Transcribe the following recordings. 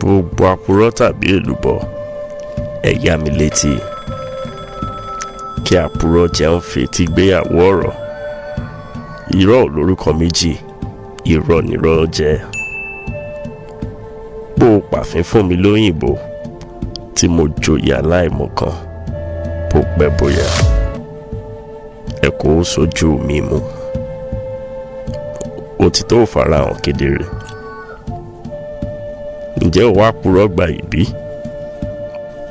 Gbogbo Apurọ tàbí èlùbọ, ẹ yá mi létí. Kí Apurọ jẹun fetí gbéyàwó ọ̀rọ̀. Irọ́ ò lórúkọ méjì, irọ́ nirọ jẹ́. Bó o pàfín fún mi lÓyìnbó tí mo joyè aláìmọ kan, bó pẹ́ bóyá ẹ kó sojú mímu. Òtító farahàn kedere. Ǹjẹ́ o wá purọ́ gbayì bí?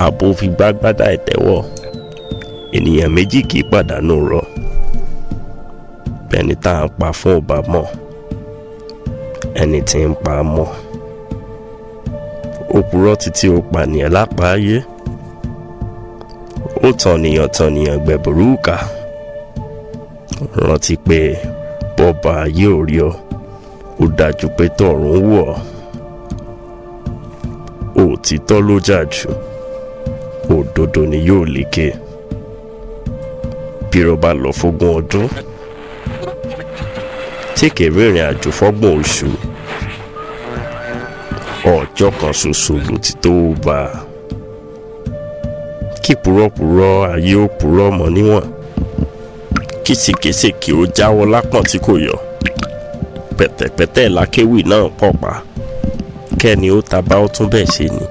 Àbò fi gbá'gbádá ìtẹ́wọ̀. Ènìyàn méjì kì í pàdánù rọ. Bẹ́ẹ̀ni tá à ń pa fún ọba mọ̀, ẹni tí ń pa mọ̀. Ó purọ́ títí ó pànìyàn lápa'Áyé. Ó tànìyàn gbẹ̀bùrúkà. Rántí pé bọ́ba ayé ò rí ọ, ó dájú pé tọ̀run wò ọ́. Òtítọ́ ló jà jù, òdodo ni yóò lékè. Purọ bá lọ fógún ọdún, tí kèrè ìrìn àjò fọ́gbọ̀n oṣù, ọjọ́ kan ṣoṣo lòtító bá. Kí purọ́purọ́ ayé ó purọ́ mọ́ níwọ̀n, kìsìkìsìkì ó jáwọ́ lápọ̀n tí kò yọ. Pẹ̀tẹ̀pẹ̀tẹ̀ lákéwì náà pọ̀ pa, kẹ́ni ó tabá ó tún bẹ̀ ṣe ni.